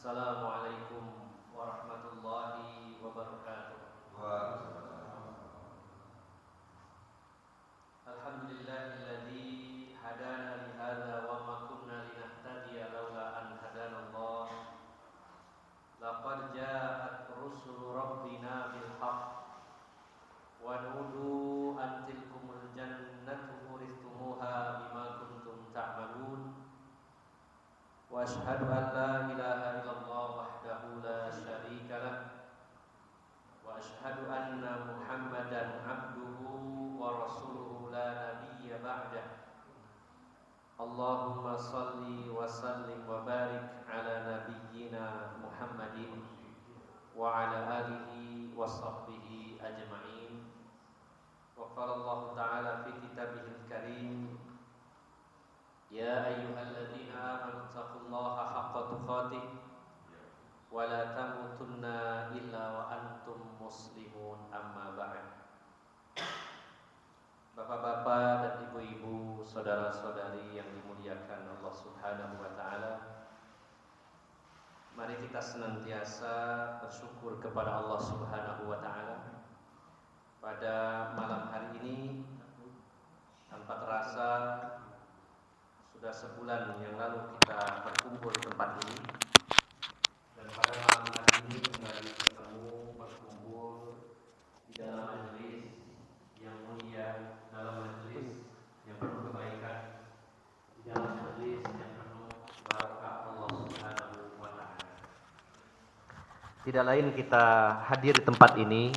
Assalamualaikum warahmatullahi wabarakatuh. Alhamdulillahilladzi hadana li hadza wa ma kunna linahtadiya laula an hadanallah. Laqad ja'at rusulu rabbina bil haqq wa nudu an tilkumul jannatu uristumuha bima kuntum ta'malun. Wa asyhadu an la ilaha illallah wahdahu la syarika lah wa asyhadu anna Muhammadan abduhu wa rasuluhu la nabiyya ba'dah. Allahumma salli wa sallim wa barik ala nabiyyina Muhammadin wa ala alihi wa sahbihi ajma'in. Wa qala Allah ta'ala fi kitabihil karim, ya ayyuhalladzina amanu taqullaha haqqa tuqatih wa la tamutunna illa wa antum muslimun, amma ba'd. Bapak-bapak dan ibu-ibu, saudara-saudari yang dimuliakan Allah Subhanahu wa taala, mari kita senantiasa bersyukur kepada Allah Subhanahu wa taala. Pada malam hari ini tanpa terasa sudah sebulan yang lalu kita berkumpul di tempat ini, dan pada malam hari ini kembali bertemu berkumpul di dalam majelis yang mulia, dalam majelis yang penuh kebaikan, di dalam majelis yang penuh barakah Allah Subhanahu wa taala. Tidak lain kita hadir di tempat ini,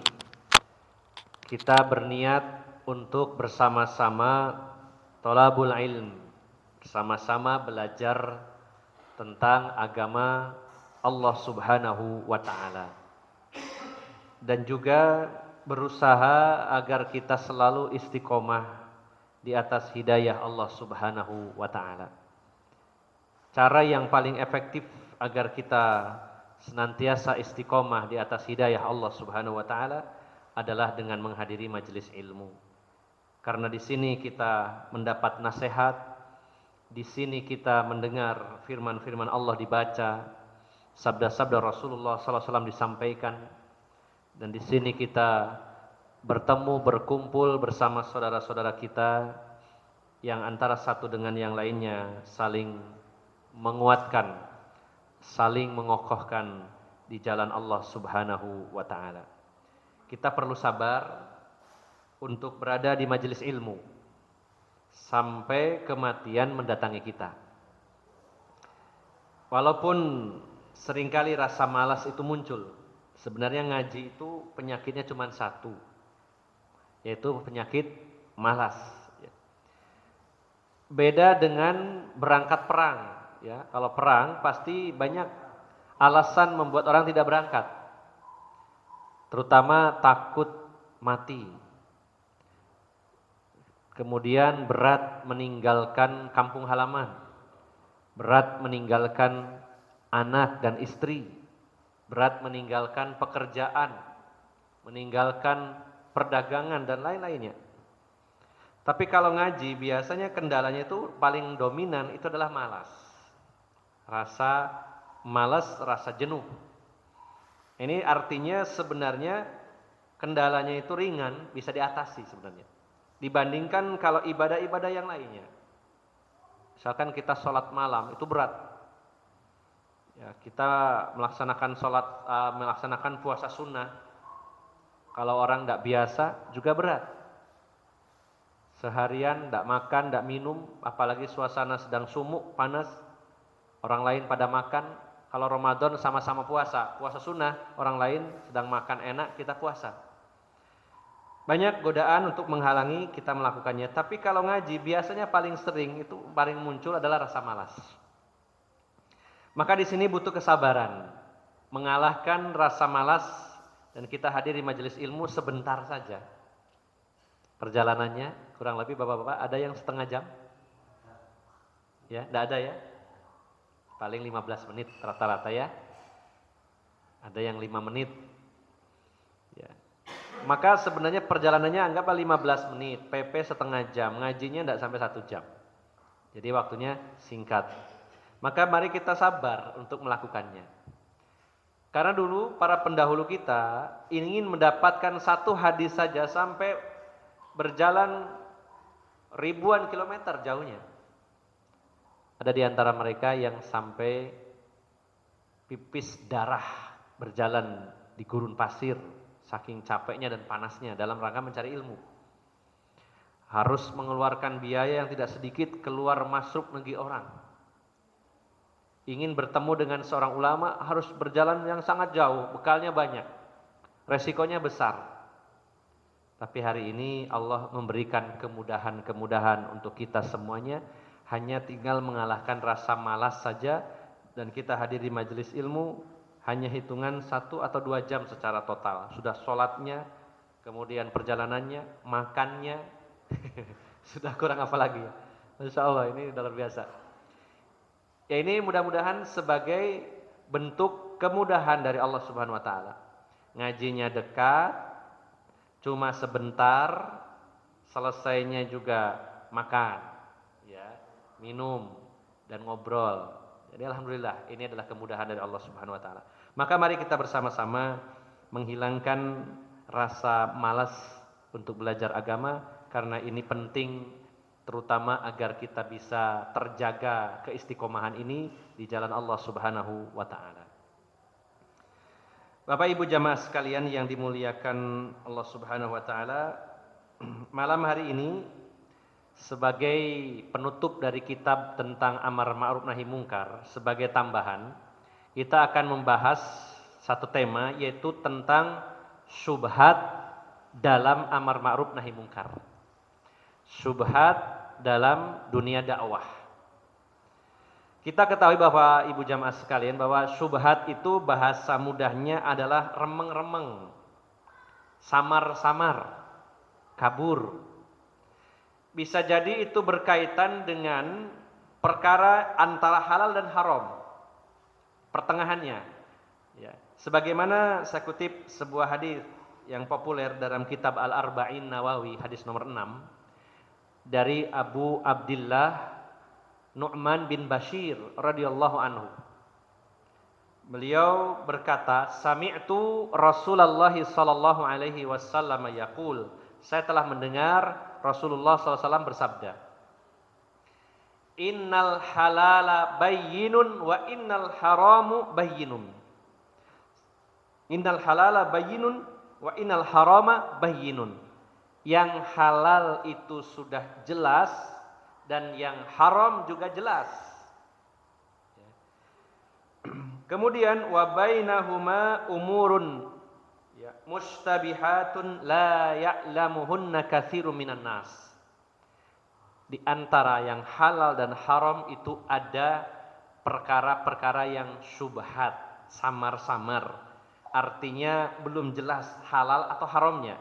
kita berniat untuk bersama-sama thalabul ilm, sama-sama belajar tentang agama Allah Subhanahu wa taala, dan juga berusaha agar kita selalu istiqomah di atas hidayah Allah Subhanahu wa taala. Cara yang paling efektif agar kita senantiasa istiqomah di atas hidayah Allah Subhanahu wa taala adalah dengan menghadiri majelis ilmu. Karena di sini kita mendapat nasihat, di sini kita mendengar firman-firman Allah dibaca, sabda-sabda Rasulullah SAW disampaikan, dan di sini kita bertemu, berkumpul bersama saudara-saudara kita yang antara satu dengan yang lainnya saling menguatkan, saling mengokohkan di jalan Allah Subhanahu wa taala. Kita perlu sabar untuk berada di majelis ilmu sampai kematian mendatangi kita. Walaupun seringkali rasa malas itu muncul, sebenarnya ngaji itu penyakitnya cuma satu, yaitu penyakit malas. Beda dengan berangkat perang, ya. Kalau perang pasti banyak alasan membuat orang tidak berangkat, terutama takut mati. Kemudian berat meninggalkan kampung halaman, berat meninggalkan anak dan istri, berat meninggalkan pekerjaan, meninggalkan perdagangan dan lain-lainnya. Tapi kalau ngaji biasanya kendalanya itu paling dominan itu adalah malas. Rasa malas, rasa jenuh. Ini artinya sebenarnya kendalanya itu ringan, bisa diatasi sebenarnya, dibandingkan kalau ibadah-ibadah yang lainnya. Misalkan kita sholat malam itu berat, ya, kita melaksanakan puasa sunnah, kalau orang tidak biasa juga berat. Seharian tidak makan, tidak minum, apalagi suasana sedang sumuk, panas, orang lain pada makan. Kalau Ramadan sama-sama puasa sunnah, orang lain sedang makan enak, kita puasa. Banyak godaan untuk menghalangi kita melakukannya. Tapi kalau ngaji biasanya paling sering itu paling muncul adalah rasa malas. Maka di sini butuh kesabaran, mengalahkan rasa malas, dan kita hadir di majelis ilmu sebentar saja. Perjalanannya kurang lebih bapak-bapak ada yang setengah jam? Ya, tidak ada ya? Paling 15 menit rata-rata ya. Ada yang 5 menit. Ya. Maka sebenarnya perjalanannya anggaplah 15 menit, PP setengah jam, ngajinya tidak sampai 1 jam. Jadi waktunya singkat. Maka mari kita sabar untuk melakukannya. Karena dulu para pendahulu kita ingin mendapatkan satu hadis saja sampai berjalan ribuan kilometer jauhnya. Ada di antara mereka yang sampai pipis darah berjalan di gurun pasir saking capeknya dan panasnya dalam rangka mencari ilmu. Harus mengeluarkan biaya yang tidak sedikit keluar masuk negeri orang. Ingin bertemu dengan seorang ulama harus berjalan yang sangat jauh, bekalnya banyak, resikonya besar. Tapi hari ini Allah memberikan kemudahan-kemudahan untuk kita semuanya, hanya tinggal mengalahkan rasa malas saja, dan kita hadir di majelis ilmu hanya hitungan 1 atau 2 jam secara total. Sudah sholatnya, kemudian perjalanannya, makannya, sudah kurang apa lagi ya. Masya Allah, ini udah luar biasa. Ya, ini mudah-mudahan sebagai bentuk kemudahan dari Allah Subhanahu wa taala. Ngajinya dekat, cuma sebentar, selesainya juga makan, ya, minum dan ngobrol. Jadi alhamdulillah, ini adalah kemudahan dari Allah Subhanahu wa taala. Maka mari kita bersama-sama menghilangkan rasa malas untuk belajar agama, karena ini penting, terutama agar kita bisa terjaga keistiqomahan ini di jalan Allah Subhanahu wa taala. Bapak Ibu jamaah sekalian yang dimuliakan Allah Subhanahu wa taala, malam hari ini sebagai penutup dari kitab tentang amar ma'ruf nahi mungkar, sebagai tambahan, kita akan membahas satu tema, yaitu tentang syubhat dalam amar ma'ruf nahi mungkar. Syubhat dalam dunia dakwah. Kita ketahui bahwa Ibu jamaah sekalian, bahwa syubhat itu bahasa mudahnya adalah remeng-remeng, samar-samar, kabur. Bisa jadi itu berkaitan dengan perkara antara halal dan haram, pertengahannya. Ya. Sebagaimana saya kutip sebuah hadis yang populer dalam kitab Al-Arba'in Nawawi, hadis nomor 6, dari Abu Abdillah Nu'man bin Bashir radhiyallahu anhu. Beliau berkata, sami'tu Rasulullah sallallahu alaihi wasallam yaqul, saya telah mendengar Rasulullah sallallahu alaihi wasallam bersabda, innal halala bayyinun wa innal haramu bayyinun. Innal halala bayyinun wa innal harama bayyinun. Yang halal itu sudah jelas dan yang haram juga jelas. Kemudian wa bainahuma umurun mustabihatun la ya'lamuhunna katsirun minan nas. Di antara yang halal dan haram itu ada perkara-perkara yang syubhat, samar-samar. Artinya belum jelas halal atau haramnya.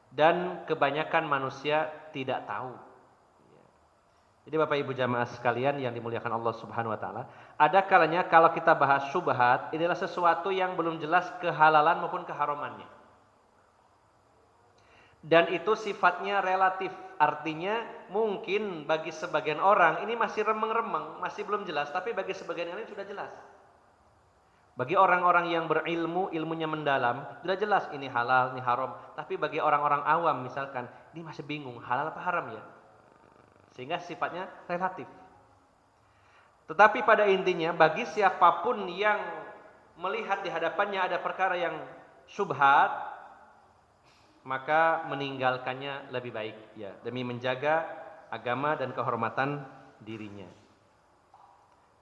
Dan kebanyakan manusia tidak tahu. Jadi Bapak Ibu jamaah sekalian yang dimuliakan Allah Subhanahu wa taala, ada kalanya kalau kita bahas syubhat, inilah sesuatu yang belum jelas kehalalan maupun keharamannya. Dan itu sifatnya relatif, artinya mungkin bagi sebagian orang ini masih remeng-remeng, masih belum jelas, tapi bagi sebagian yang lain sudah jelas. Bagi orang-orang yang berilmu, ilmunya mendalam, sudah jelas ini halal, ini haram. Tapi bagi orang-orang awam misalkan, ini masih bingung, halal apa haram ya? Sehingga sifatnya relatif. Tetapi pada intinya, bagi siapapun yang melihat di hadapannya ada perkara yang syubhat, maka meninggalkannya lebih baik, ya, demi menjaga agama dan kehormatan dirinya.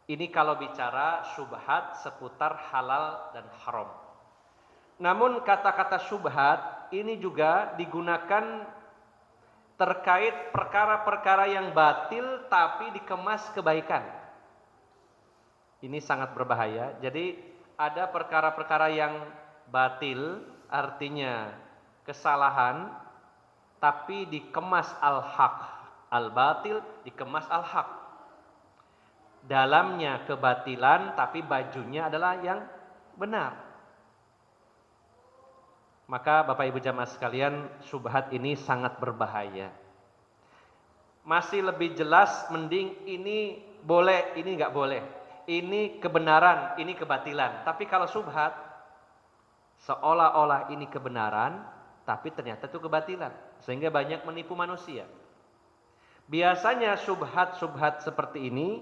Ini kalau bicara syubhat seputar halal dan haram. Namun kata-kata syubhat ini juga digunakan terkait perkara-perkara yang batil tapi dikemas kebaikan. Ini sangat berbahaya. Jadi ada perkara-perkara yang batil, artinya kesalahan, tapi dikemas al-haq. Al-batil dikemas al-haq. Dalamnya kebatilan tapi bajunya adalah yang benar. Maka Bapak Ibu jamaah sekalian, syubhat ini sangat berbahaya. Masih lebih jelas mending ini boleh, ini enggak boleh. ini kebenaran, ini kebatilan. Tapi kalau syubhat, seolah-olah ini kebenaran, tapi ternyata itu kebatilan. Sehingga banyak menipu manusia. Biasanya syubhat-syubhat seperti ini,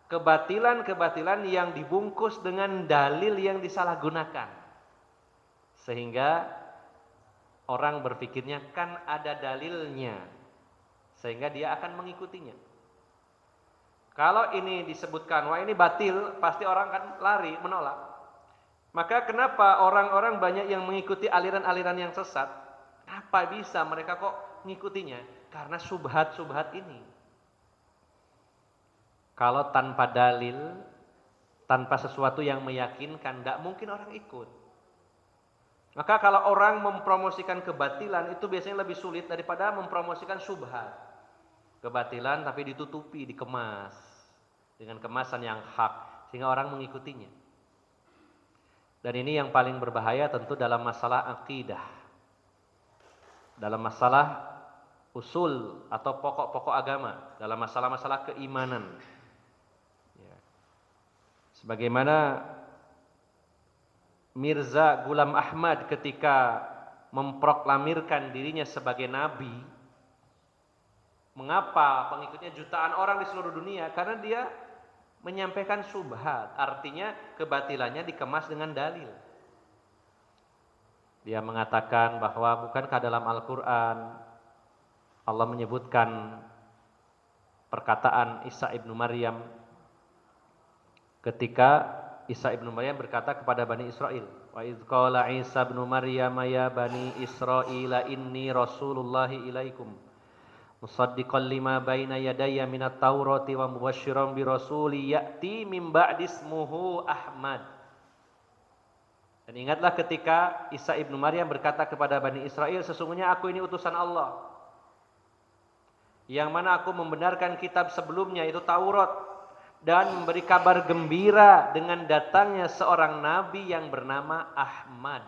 kebatilan-kebatilan yang dibungkus dengan dalil yang disalahgunakan. Sehingga orang berpikirnya kan ada dalilnya. Sehingga dia akan mengikutinya. Kalau ini disebutkan, wah ini batil, pasti orang akan lari, menolak. Maka kenapa orang-orang banyak yang mengikuti aliran-aliran yang sesat? Apa bisa mereka kok mengikutinya? Karena subhat-subhat ini. Kalau tanpa dalil, tanpa sesuatu yang meyakinkan, tidak mungkin orang ikut. Maka kalau orang mempromosikan kebatilan, itu biasanya lebih sulit daripada mempromosikan subhat. Kebatilan tapi ditutupi, dikemas dengan kemasan yang hak, sehingga orang mengikutinya. Dan ini yang paling berbahaya tentu dalam masalah akidah, dalam masalah usul atau pokok-pokok agama, dalam masalah-masalah keimanan. Ya. Sebagaimana Mirza Ghulam Ahmad ketika memproklamirkan dirinya sebagai nabi. Mengapa pengikutnya jutaan orang di seluruh dunia? Karena dia menyampaikan syubhat, artinya kebatilannya dikemas dengan dalil. Dia mengatakan bahwa bukankah dalam Al-Quran Allah menyebutkan perkataan Isa ibnu Maryam ketika Isa ibnu Maryam berkata kepada Bani Israel, wa idz qala Isa ibnu Maryam ya Bani Israila inni rasulullahi ilaikum musaddiqan lima baina yadayya minat taurati wa mubasysyiran bi rasuli ya'ti min ba'di ismuhu Ahmad. Dan ingatlah ketika Isa ibnu Maryam berkata kepada Bani Israel, sesungguhnya aku ini utusan Allah, yang mana aku membenarkan kitab sebelumnya itu Taurat, dan memberi kabar gembira dengan datangnya seorang nabi yang bernama Ahmad.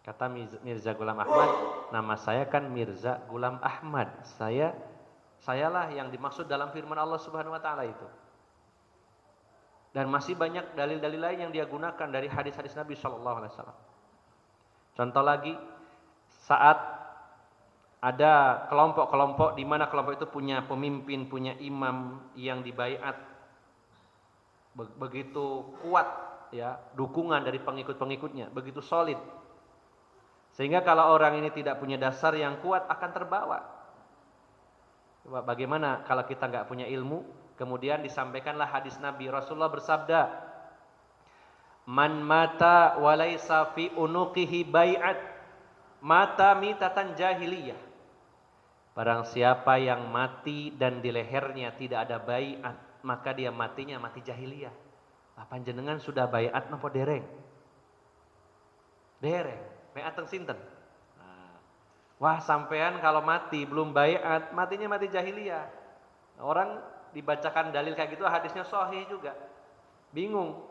Kata Mirza Ghulam Ahmad, nama saya kan Mirza Ghulam Ahmad. Sayalah yang dimaksud dalam firman Allah Subhanahu wa taala itu. Dan masih banyak dalil-dalil lain yang dia gunakan dari hadis-hadis Nabi sallallahu alaihi wasallam. Contoh lagi, saat ada kelompok-kelompok di mana kelompok itu punya pemimpin, punya imam yang dibaiat begitu kuat ya, dukungan dari pengikut-pengikutnya begitu solid. Sehingga kalau orang ini tidak punya dasar yang kuat akan terbawa. Coba bagaimana kalau kita nggak punya ilmu, kemudian disampaikanlah hadis Nabi. Rasulullah bersabda, "Man mata walaysa fi unuqihi bai'at, mata mitatan jahiliyah." Barang siapa yang mati dan di lehernya tidak ada bai'at, maka dia matinya mati jahiliyah. Panjenengan sudah bai'at napa dereng? Dereng. Bai'at teng sinten? Nah, wah sampean kalau mati belum bai'at, matinya mati jahiliyah. Nah, orang dibacakan dalil kayak gitu, hadisnya sahih juga. Bingung.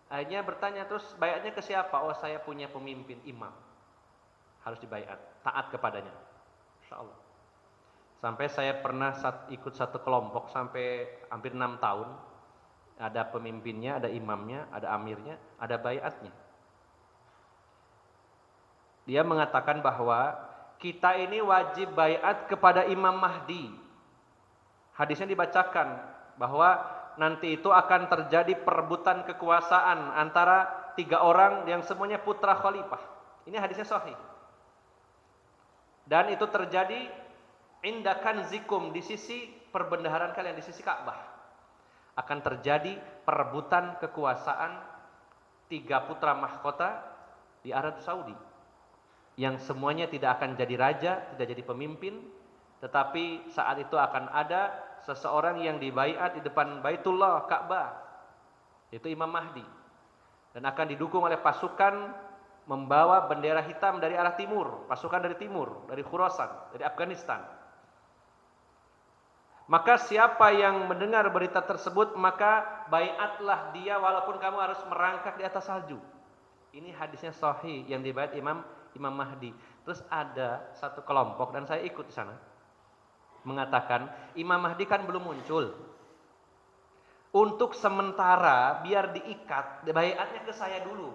Akhirnya bertanya, terus bai'atnya ke siapa? Oh, saya punya pemimpin imam. Harus dibai'at, taat kepadanya. Insyaallah. Sampai saya pernah ikut satu kelompok sampai hampir 6 tahun. Ada pemimpinnya, ada imamnya, ada amirnya, ada bai'atnya. Dia mengatakan bahwa kita ini wajib bai'at kepada Imam Mahdi. Hadisnya dibacakan bahwa nanti itu akan terjadi perebutan kekuasaan antara 3 orang yang semuanya putra khalifah. Ini hadisnya sahih. Dan itu terjadi indakan zikum, di sisi perbendaharaan kalian, di sisi Ka'bah. Akan terjadi perebutan kekuasaan 3 putra mahkota di Arab Saudi. Yang semuanya tidak akan jadi raja, tidak jadi pemimpin, tetapi saat itu akan ada seseorang yang dibaiat di depan Baitullah, Ka'bah, yaitu Imam Mahdi, dan akan didukung oleh pasukan membawa bendera hitam dari arah timur, pasukan dari timur, dari Khurasan, dari Afghanistan. Maka siapa yang mendengar berita tersebut, maka baiatlah dia walaupun kamu harus merangkak di atas salju. Ini hadisnya sahih yang dibaiat Imam Mahdi. Terus ada satu kelompok dan saya ikut di sana, mengatakan Imam Mahdi kan belum muncul. untuk sementara biar diikat, baiatnya ke saya dulu.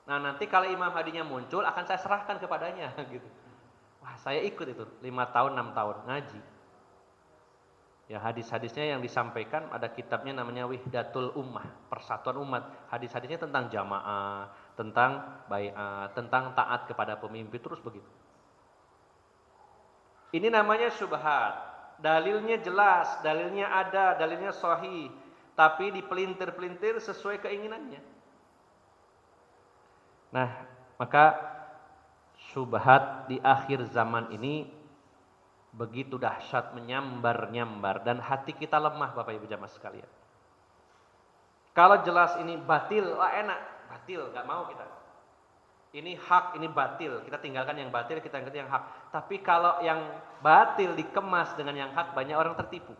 Nah, nanti kalau Imam Hadinya muncul akan saya serahkan kepadanya gitu. Wah, saya ikut itu 5 tahun 6 tahun ngaji. Ya, hadis-hadisnya yang disampaikan ada kitabnya namanya Wihdatul Ummah, Persatuan Umat. Hadis-hadisnya tentang jamaah, tentang baiat, tentang taat kepada pemimpin, terus begitu. Ini namanya syubhat. Dalilnya jelas, dalilnya ada, dalilnya sahih, tapi dipelintir-pelintir sesuai keinginannya. Nah, maka syubhat di akhir zaman ini begitu dahsyat, menyambar-nyambar, dan hati kita lemah Bapak Ibu jamaah sekalian. Kalau jelas ini batil, wah enak, batil, gak mau kita. Ini hak, ini batil, kita tinggalkan yang batil, kita tinggalkan yang hak. Tapi kalau yang batil dikemas dengan yang hak, banyak orang tertipu.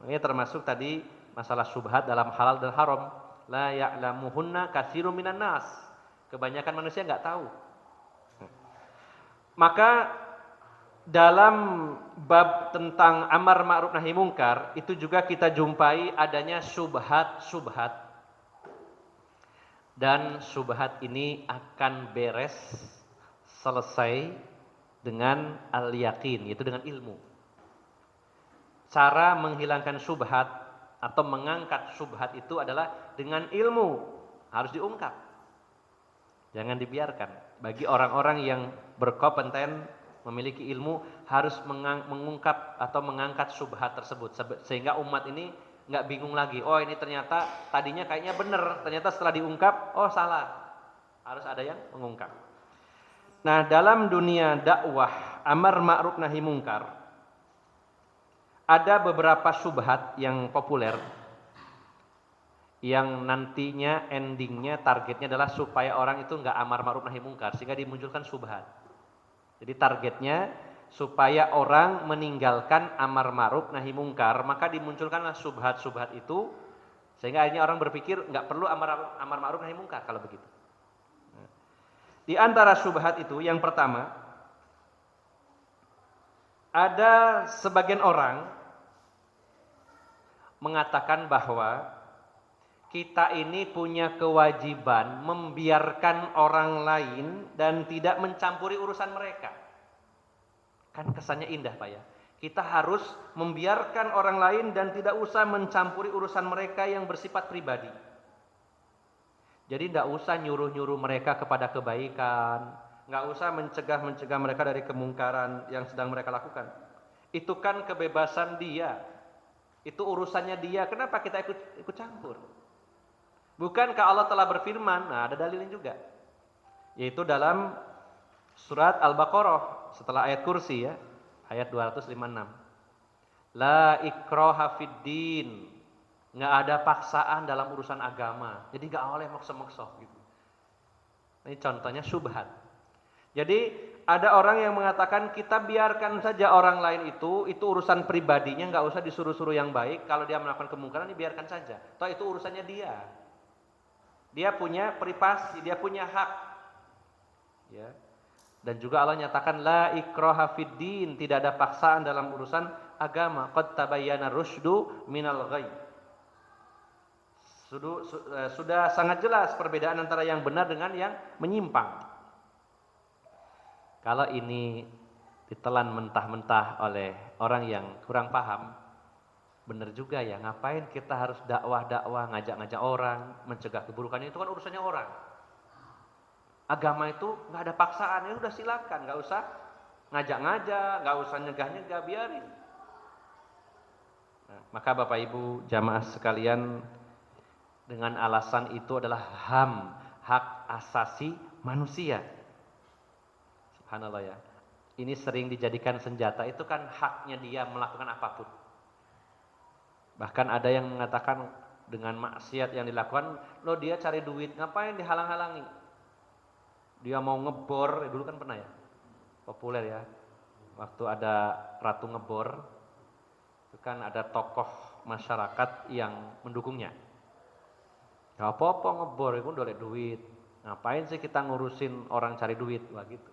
Ini termasuk tadi masalah syubhat dalam halal dan haram. La ya'lamuhunna katsirun minan nas. Kebanyakan manusia nggak tahu. Maka dalam bab tentang amar ma'ruf nahi mungkar itu juga kita jumpai adanya syubhat-syubhat. Dan syubhat ini akan beres selesai dengan al-yaqin, yaitu dengan ilmu. Cara menghilangkan syubhat atau mengangkat syubhat itu adalah dengan ilmu, harus diungkap. Jangan dibiarkan. Bagi orang-orang yang berkompeten, memiliki ilmu, harus mengungkap atau mengangkat syubhat tersebut. Sehingga umat ini nggak bingung lagi. Oh, ini ternyata tadinya kayaknya benar, ternyata setelah diungkap, oh salah. Harus ada yang mengungkap. Nah, dalam dunia dakwah amar ma'ruf nahi mungkar, ada beberapa syubhat yang populer, yang nantinya endingnya targetnya adalah supaya orang itu nggak amar ma'ruf nahi mungkar, sehingga dimunculkan syubhat. Jadi targetnya supaya orang meninggalkan amar ma'ruf nahi mungkar, maka dimunculkanlah syubhat-syubhat itu, sehingga akhirnya orang berpikir nggak perlu amar ma'ruf nahi mungkar kalau begitu. Di antara syubhat itu yang pertama, ada sebagian orang mengatakan bahwa kita ini punya kewajiban membiarkan orang lain dan tidak mencampuri urusan mereka. Kan kesannya indah Pak ya. Kita harus membiarkan orang lain dan tidak usah mencampuri urusan mereka yang bersifat pribadi. Jadi tidak usah nyuruh-nyuruh mereka kepada kebaikan, nggak usah mencegah mereka dari kemungkaran yang sedang mereka lakukan. Itu kan kebebasan dia, itu urusannya dia. Kenapa kita ikut campur? Bukankah Allah telah berfirman? Nah, ada dalilnya juga, yaitu dalam surat Al-Baqarah setelah ayat kursi ya, ayat 256. La ikraha fid din. Nggak ada paksaan dalam urusan agama. Jadi nggak boleh maksa-maksa gitu. Ini contohnya syubhat. Jadi ada orang yang mengatakan kita biarkan saja orang lain itu urusan pribadinya, nggak usah disuruh-suruh yang baik. Kalau dia melakukan kemungkaran, dibiarkan saja. Toh itu urusannya dia. Dia punya privasi, dia punya hak. Ya. Dan juga Allah nyatakan la ikraha fid din, tidak ada paksaan dalam urusan agama. Qad tabayyana rusydu minal ghayy. Sudah sangat jelas perbedaan antara yang benar dengan yang menyimpang. Kalau ini ditelan mentah-mentah oleh orang yang kurang paham, benar juga ya, ngapain kita harus dakwah-dakwah, ngajak-ngajak orang, mencegah keburukannya, itu kan urusannya orang. Agama itu nggak ada paksaan, ya udah silakan, nggak usah ngajak-ngajak, nggak usah nyegah-nyegah, biarin. Nah, maka Bapak Ibu jamaah sekalian, dengan alasan itu adalah hak asasi manusia. Subhanallah ya. Ini sering dijadikan senjata, itu kan haknya dia melakukan apapun. Bahkan ada yang mengatakan dengan maksiat yang dilakukan, loh dia cari duit, ngapain dihalang-halangi? Dia mau ngebor, dulu kan pernah ya, populer ya. Waktu ada ratu ngebor, itu kan ada tokoh masyarakat yang mendukungnya. Gak apa-apa ngebor, itu dolek duit. Ngapain sih kita ngurusin orang cari duit? Wah gitu.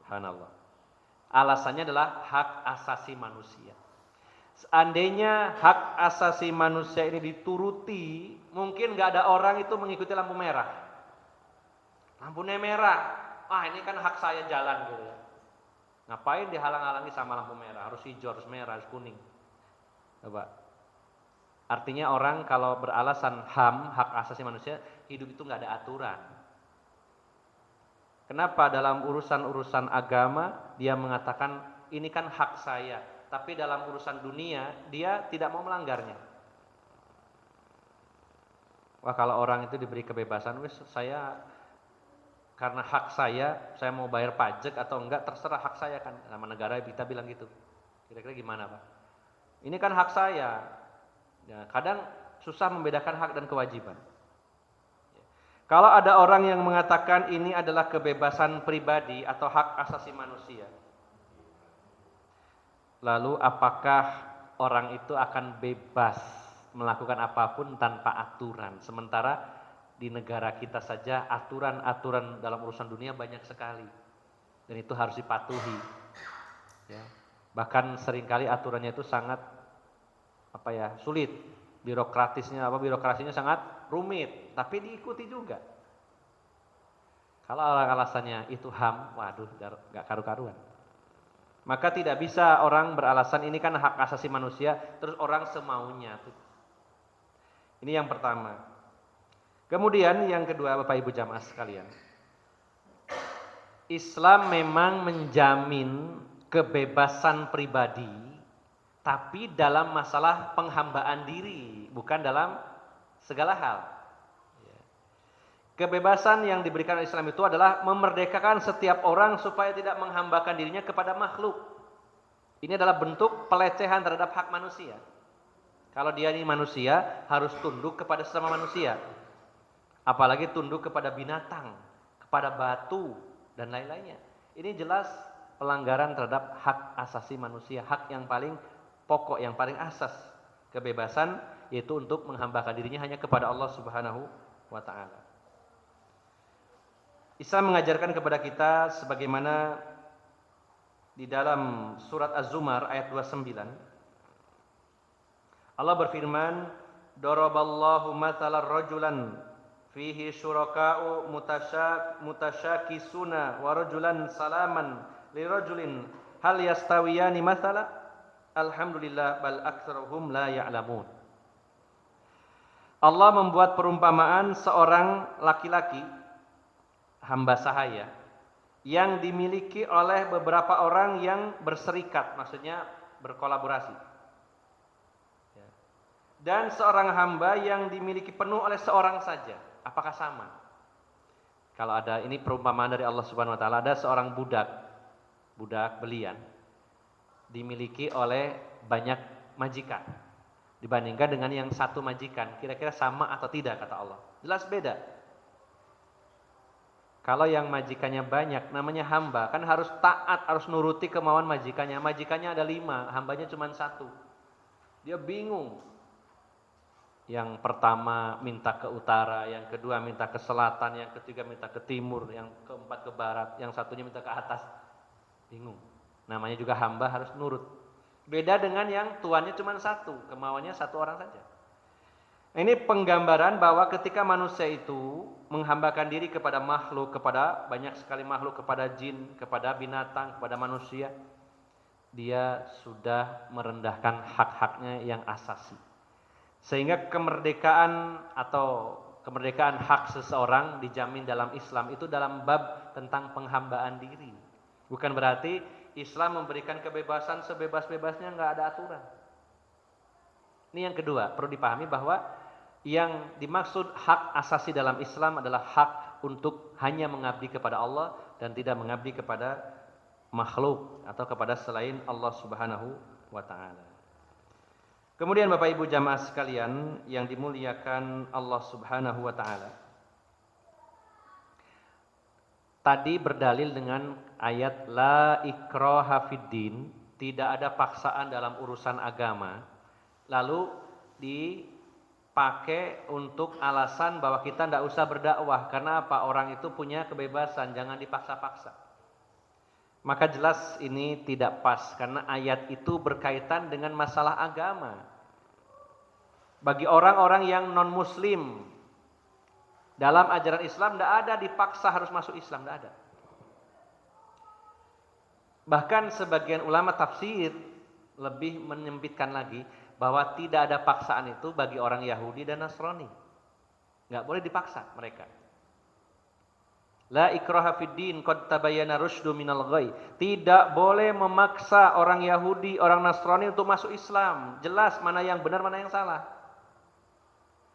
Subhanallah. Alasannya adalah hak asasi manusia. Seandainya hak asasi manusia ini dituruti, mungkin nggak ada orang itu mengikuti lampu merah. Lampunya merah, ini kan hak saya jalan gitu ya. Ngapain dihalang-halangi sama lampu merah? Harus hijau, harus merah, harus kuning. Coba. Artinya orang kalau beralasan HAM, hak asasi manusia, hidup itu nggak ada aturan. Kenapa dalam urusan-urusan agama dia mengatakan ini kan hak saya, tapi dalam urusan dunia dia tidak mau melanggarnya. Wah, kalau orang itu diberi kebebasan, saya karena hak saya mau bayar pajak atau enggak terserah hak saya kan. Sama negara kita bilang gitu. Kira-kira gimana, Pak? Ini kan hak saya. Ya, kadang susah membedakan hak dan kewajiban. Kalau ada orang yang mengatakan ini adalah kebebasan pribadi atau hak asasi manusia, lalu apakah orang itu akan bebas melakukan apapun tanpa aturan? Sementara di negara kita saja aturan-aturan dalam urusan dunia banyak sekali, dan itu harus dipatuhi. Ya. Bahkan seringkali aturannya itu sangat sulit, birokrasinya sangat rumit, tapi diikuti juga. Kalau alasannya itu HAM, waduh, gak karu-karuan. Maka tidak bisa orang beralasan ini kan hak asasi manusia, terus orang semaunya. Ini yang pertama. Kemudian yang kedua, Bapak Ibu jamaah sekalian, Islam memang menjamin kebebasan pribadi, tapi dalam masalah penghambaan diri, bukan dalam segala hal. Kebebasan yang diberikan oleh Islam itu adalah memerdekakan setiap orang supaya tidak menghambakan dirinya kepada makhluk. Ini adalah bentuk pelecehan terhadap hak manusia. Kalau dia ini manusia, harus tunduk kepada sesama manusia. Apalagi tunduk kepada binatang, kepada batu, dan lain-lainnya. Ini jelas pelanggaran terhadap hak asasi manusia, hak yang paling pokok, yang paling asas. Kebebasan yaitu untuk menghambakan dirinya hanya kepada Allah Subhanahu wa ta'ala. Islam mengajarkan kepada kita sebagaimana di dalam surat Az-Zumar ayat 29. Allah berfirman, "Daraballahu mathalan rajulan fihi syuraka'u mutasyakisuna wa rajulan salaman li rajulin hal yastawiyani mathala? Alhamdulillah bal aktsaruhum la ya'lamun." Allah membuat perumpamaan seorang laki-laki hamba sahaya yang dimiliki oleh beberapa orang yang berserikat, maksudnya berkolaborasi, dan seorang hamba yang dimiliki penuh oleh seorang saja. Apakah sama? Kalau ada, ini perumpamaan dari Allah Subhanahu wa ta'ala, ada seorang budak belian dimiliki oleh banyak majikan dibandingkan dengan yang satu majikan, kira-kira sama atau tidak? Kata Allah, jelas beda. Kalau yang majikannya banyak, namanya hamba, kan harus taat, harus nuruti kemauan majikannya. Majikannya ada 5, hambanya cuma 1. Dia bingung. Yang pertama minta ke utara, yang kedua minta ke selatan, yang ketiga minta ke timur, yang keempat ke barat, yang satunya minta ke atas. Bingung. Namanya juga hamba, harus nurut. Beda dengan yang tuannya cuma 1, kemauannya 1 orang saja. Ini penggambaran bahwa ketika manusia itu menghambakan diri kepada makhluk, kepada banyak sekali makhluk, kepada jin, kepada binatang, kepada manusia, dia sudah merendahkan hak-haknya yang asasi. Sehingga kemerdekaan atau kemerdekaan hak seseorang dijamin dalam Islam itu dalam bab tentang penghambaan diri. Bukan berarti Islam memberikan kebebasan sebebas-bebasnya, nggak ada aturan. Ini yang kedua, perlu dipahami bahwa yang dimaksud hak asasi dalam Islam adalah hak untuk hanya mengabdi kepada Allah dan tidak mengabdi kepada makhluk atau kepada selain Allah Subhanahu wa ta'ala. Kemudian Bapak Ibu jamaah sekalian yang dimuliakan Allah Subhanahu wa ta'ala, tadi berdalil dengan ayat la ikraha fiddin, tidak ada paksaan dalam urusan agama, lalu dipakai untuk alasan bahwa kita tidak usah berdakwah. Karena apa? Orang itu punya kebebasan, jangan dipaksa-paksa. Maka jelas ini tidak pas karena ayat itu berkaitan dengan masalah agama. Bagi orang-orang yang non-muslim, dalam ajaran Islam tidak ada dipaksa harus masuk Islam, tidak ada. Bahkan sebagian ulama tafsir lebih menyempitkan lagi bahwa tidak ada paksaan itu bagi orang Yahudi dan Nasrani. Nggak boleh dipaksa mereka. La ikraha fid din qad tabayyana rusydu minal ghai. Tidak boleh memaksa orang Yahudi, orang Nasrani untuk masuk Islam. Jelas mana yang benar, mana yang salah.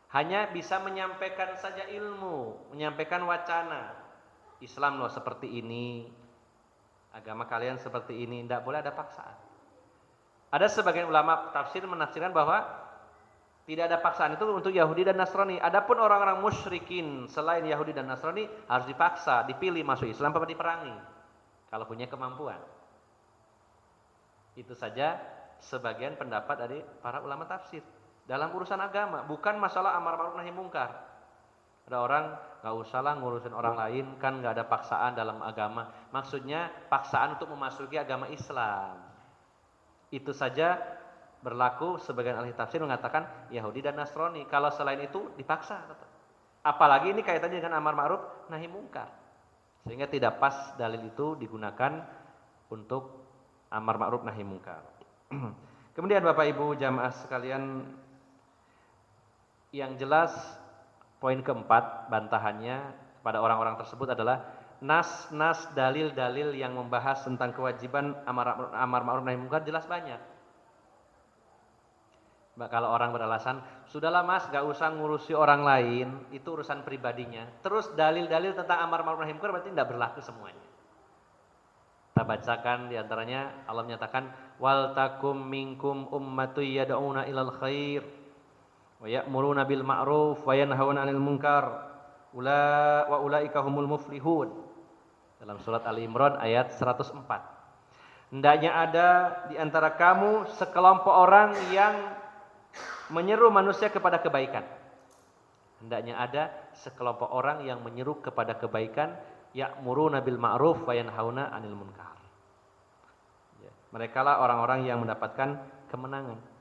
Hanya bisa menyampaikan saja ilmu, menyampaikan wacana. Islam loh seperti ini, agama kalian seperti ini, tidak boleh ada paksaan. Ada sebagian ulama tafsir menafsirkan bahwa tidak ada paksaan itu untuk Yahudi dan Nasrani. Adapun orang-orang musyrikin selain Yahudi dan Nasrani harus dipaksa, dipilih masuk Islam apa diperangi kalau punya kemampuan. Itu saja sebagian pendapat dari para ulama tafsir dalam urusan agama, bukan masalah amar ma'ruf nahi mungkar. Ada orang nggak usah lah ngurusin orang lain, kan nggak ada paksaan dalam agama. Maksudnya paksaan untuk memasuki agama Islam. Itu saja berlaku. Sebagian ahli tafsir mengatakan Yahudi dan Nasrani. Kalau selain itu dipaksa. Apalagi ini kaitannya dengan amar ma'ruf nahi mungkar. Sehingga tidak pas dalil itu digunakan untuk amar ma'ruf nahi mungkar. Kemudian Bapak Ibu jamaah sekalian, yang jelas poin keempat bantahannya pada orang-orang tersebut adalah nas-nas dalil-dalil yang membahas tentang kewajiban amar ma'ruf nahi mungkar jelas banyak. Kalau orang beralasan, sudahlah mas, gak usah ngurusi orang lain, itu urusan pribadinya. Terus dalil-dalil tentang amar ma'ruf nahi mungkar berarti tidak berlaku semuanya. Kita bacakan diantaranya Allah menyatakan, wal takum minkum ummatu yad'una ilal khair wa ya'muruna bil ma'ruf wa yanhauna 'anil munkar wa ulaika humul muflihun. Dalam surat Ali Imran ayat 104. Hendaknya ada di antara kamu sekelompok orang yang menyeru manusia kepada kebaikan. Hendaknya ada sekelompok orang yang menyeru kepada kebaikan, ya'muruna bil ma'ruf wa yanhauna 'anil munkar. Ya, merekalah orang-orang yang mendapatkan kemenangan.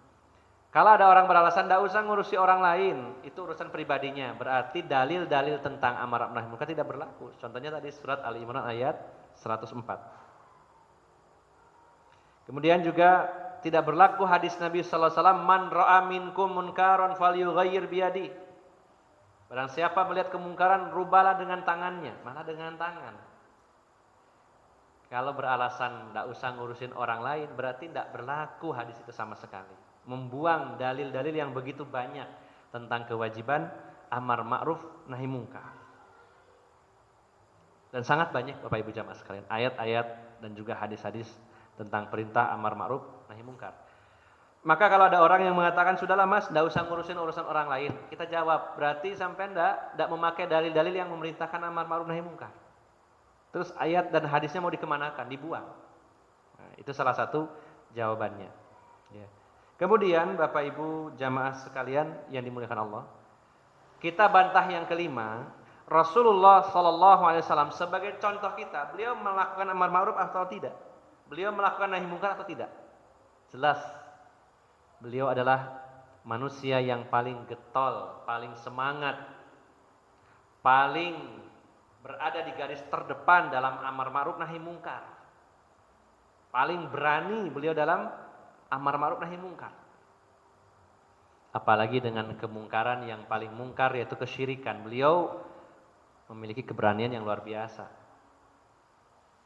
Kalau ada orang beralasan tidak usah ngurusi orang lain, itu urusan pribadinya, berarti dalil-dalil tentang amar ma'ruf nahi munkar tidak berlaku. Contohnya tadi surat Ali Imran ayat 104. Kemudian juga tidak berlaku hadis Nabi sallallahu alaihi wasallam, man ra'a minkum munkaran falyughayyir biyadi. Barang siapa melihat kemungkaran, rubahlah dengan tangannya, mana dengan tangan. Kalau beralasan tidak usah ngurusin orang lain, berarti tidak berlaku hadis itu sama sekali. Membuang dalil-dalil yang begitu banyak tentang kewajiban amar ma'ruf nahi mungkar. Dan sangat banyak Bapak Ibu jamaah sekalian, ayat-ayat dan juga hadis-hadis tentang perintah amar ma'ruf nahi mungkar. Maka kalau ada orang yang mengatakan sudahlah mas, tidak usah ngurusin urusan orang lain, kita jawab berarti sampai tidak memakai dalil-dalil yang memerintahkan amar ma'ruf nahi mungkar. Terus ayat dan hadisnya mau dikemanakan, dibuang. Nah, itu salah satu jawabannya. Ya. Kemudian Bapak Ibu jamaah sekalian yang dimuliakan Allah, kita bantah yang kelima, Rasulullah SAW sebagai contoh kita, beliau melakukan amar ma'ruf atau tidak? Beliau melakukan nahi mungkar atau tidak? Jelas. Beliau adalah manusia yang paling getol, paling semangat, paling berada di garis terdepan dalam amar ma'ruf nahi mungkar. Paling berani beliau dalam amar ma'ruf nahi mungkar. Apalagi dengan kemungkaran yang paling mungkar yaitu kesyirikan. Beliau memiliki keberanian yang luar biasa.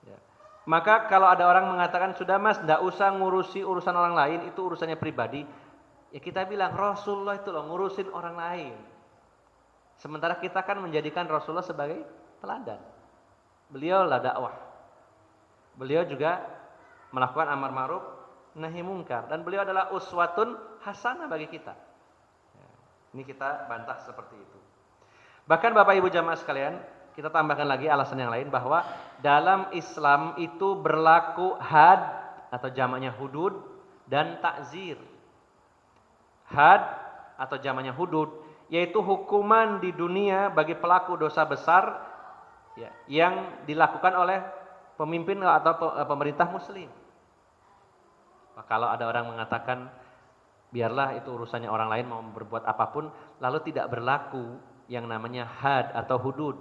Ya. Maka kalau ada orang mengatakan sudah mas, tidak usah ngurusi urusan orang lain, itu urusannya pribadi. Ya kita bilang Rasulullah itu loh ngurusin orang lain. Sementara kita kan menjadikan Rasulullah sebagai teladan. Beliau lah dakwah. Beliau juga melakukan amar ma'ruf nahi mungkar. Dan beliau adalah uswatun hasanah bagi kita. Ya, ini kita bantah seperti itu. Bahkan Bapak Ibu jamaah sekalian, kita tambahkan lagi alasan yang lain bahwa dalam Islam itu berlaku had atau jamaknya hudud dan takzir. Had atau jamaknya hudud yaitu hukuman di dunia bagi pelaku dosa besar ya, yang dilakukan oleh pemimpin atau pemerintah muslim. Kalau ada orang mengatakan biarlah itu urusannya orang lain mau berbuat apapun, lalu tidak berlaku yang namanya had atau hudud.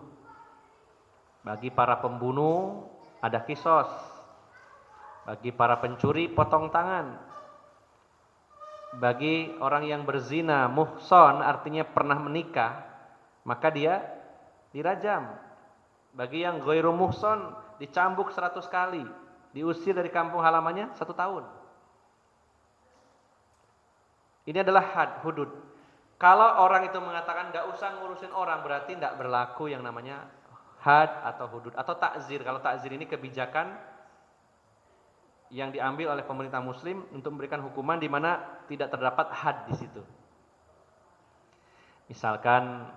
Bagi para pembunuh ada kisos, bagi para pencuri potong tangan, bagi orang yang berzina muhson artinya pernah menikah maka dia dirajam. Bagi yang ghairu muhson dicambuk 100 kali, diusir dari kampung halamannya 1 tahun. Ini adalah had, hudud. Kalau orang itu mengatakan nggak usah ngurusin orang, berarti nggak berlaku yang namanya had atau hudud atau takzir. Kalau takzir ini kebijakan yang diambil oleh pemerintah muslim untuk memberikan hukuman di mana tidak terdapat had di situ. Misalkan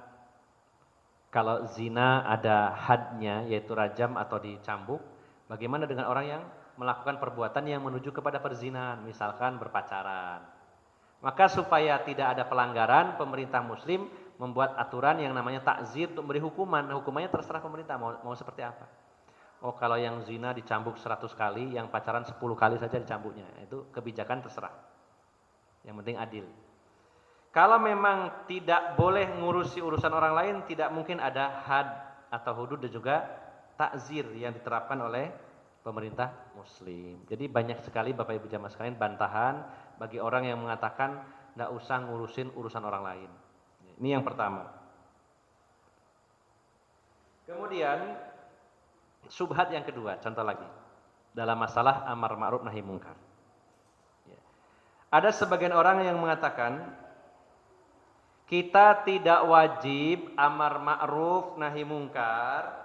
kalau zina ada hadnya yaitu rajam atau dicambuk, bagaimana dengan orang yang melakukan perbuatan yang menuju kepada perzinahan, misalkan berpacaran. Maka supaya tidak ada pelanggaran, pemerintah muslim membuat aturan yang namanya takzir untuk memberi hukuman. Hukumannya terserah pemerintah mau seperti apa. Oh, kalau yang zina dicambuk 100 kali, yang pacaran 10 kali saja dicambuknya. Itu kebijakan terserah. Yang penting adil. Kalau memang tidak boleh ngurusi urusan orang lain, tidak mungkin ada had atau hudud dan juga takzir yang diterapkan oleh pemerintah muslim. Jadi banyak sekali Bapak Ibu jamaah sekalian bantahan bagi orang yang mengatakan tidak usah ngurusin urusan orang lain. Ini yang pertama. Kemudian subhat yang kedua, contoh lagi dalam masalah amar ma'ruf nahi mungkar. Ada sebagian orang yang mengatakan kita tidak wajib amar ma'ruf nahi mungkar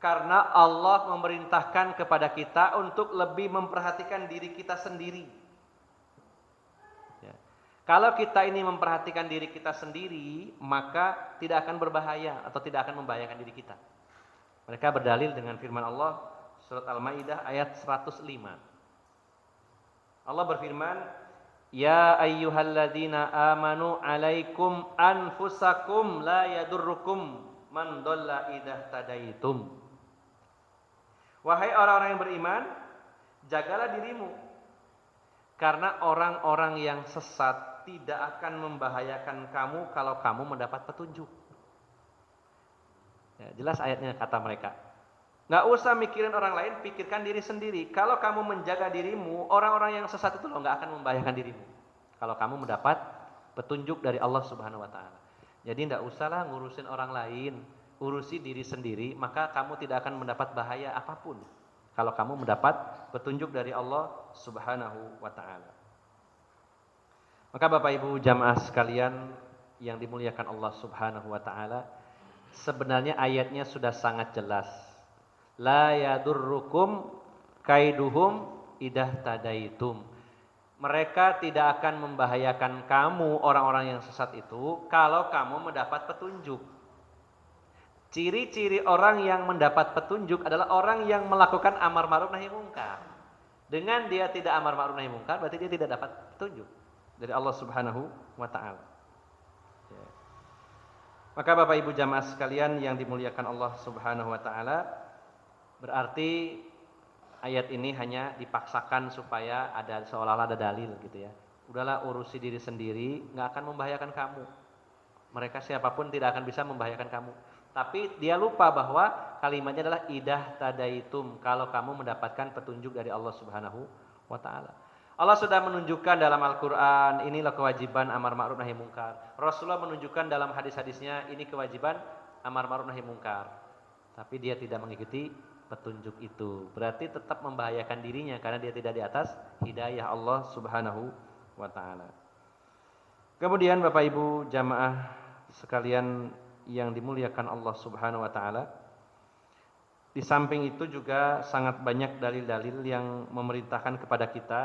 karena Allah memerintahkan kepada kita untuk lebih memperhatikan diri kita sendiri. Ya. Kalau kita ini memperhatikan diri kita sendiri, maka tidak akan berbahaya atau tidak akan membahayakan diri kita. Mereka berdalil dengan firman Allah surat Al-Maidah ayat 105. Allah berfirman, "Ya ayyuhalladzina amanu alaikum anfusakum la yadurrukum man dhalla idza tadaitum." Wahai orang-orang yang beriman, jagalah dirimu karena orang-orang yang sesat tidak akan membahayakan kamu kalau kamu mendapat petunjuk. Ya, jelas ayatnya kata mereka. Nggak usah mikirin orang lain, pikirkan diri sendiri. Kalau kamu menjaga dirimu, orang-orang yang sesat itu loh nggak akan membahayakan dirimu. Kalau kamu mendapat petunjuk dari Allah Subhanahu Wa Taala. Jadi nggak usahlah ngurusin orang lain, urusi diri sendiri, maka kamu tidak akan mendapat bahaya apapun. Kalau kamu mendapat petunjuk dari Allah Subhanahu Wa Taala. Maka Bapak Ibu jamaah sekalian yang dimuliakan Allah Subhanahu Wa Taala, sebenarnya ayatnya sudah sangat jelas. La yadurrukum kaiduhum idah tadaitum. Mereka tidak akan membahayakan kamu orang-orang yang sesat itu kalau kamu mendapat petunjuk. Ciri-ciri orang yang mendapat petunjuk adalah orang yang melakukan amar ma'ruf nahi mungkar. Dengan dia tidak amar ma'ruf nahi mungkar, berarti dia tidak dapat petunjuk dari Allah Subhanahu Wa Taala. Maka Bapak Ibu jamaah sekalian yang dimuliakan Allah Subhanahu Wa Taala, berarti ayat ini hanya dipaksakan supaya ada seolah-olah ada dalil gitu ya. Udahlah urusi diri sendiri, nggak akan membahayakan kamu. Mereka siapapun tidak akan bisa membahayakan kamu. Tapi dia lupa bahwa kalimatnya adalah idah tadaitum, kalau kamu mendapatkan petunjuk dari Allah Subhanahu Wa Taala. Allah sudah menunjukkan dalam Al-Quran, inilah kewajiban amar ma'ruf nahi mungkar. Rasulullah menunjukkan dalam hadis-hadisnya, ini kewajiban amar ma'ruf nahi mungkar. Tapi dia tidak mengikuti petunjuk itu. Berarti tetap membahayakan dirinya karena dia tidak di atas hidayah Allah Subhanahu Wa Taala. Kemudian Bapak Ibu jamaah sekalian yang dimuliakan Allah Subhanahu Wa Taala, di samping itu juga sangat banyak dalil-dalil yang memerintahkan kepada kita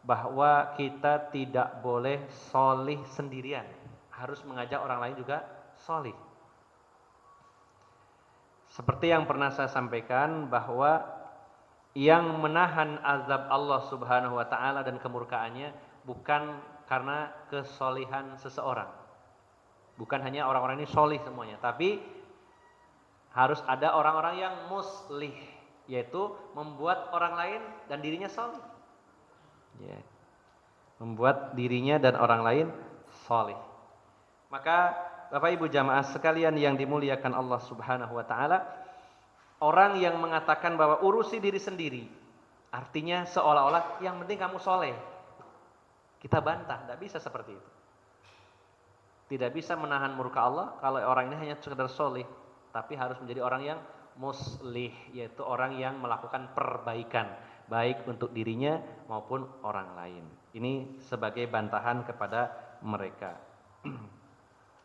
bahwa kita tidak boleh sholih sendirian, harus mengajak orang lain juga sholih. Seperti yang pernah saya sampaikan bahwa yang menahan azab Allah Subhanahu Wa Taala dan kemurkaannya bukan karena kesolihan seseorang, bukan hanya orang-orang ini sholih semuanya, tapi harus ada orang-orang yang muslih. yaitu membuat orang lain dan dirinya saleh. Ya. Membuat dirinya dan orang lain saleh. Maka Bapak Ibu jamaah sekalian yang dimuliakan Allah Subhanahu wa taala, orang yang mengatakan bahwa urusi diri sendiri, artinya seolah-olah yang penting kamu soleh. Kita bantah, tidak bisa seperti itu. Tidak bisa menahan murka Allah kalau orang ini hanya sekedar soleh, tapi harus menjadi orang yang muslih, yaitu orang yang melakukan perbaikan, baik untuk dirinya maupun orang lain. Ini sebagai bantahan kepada mereka.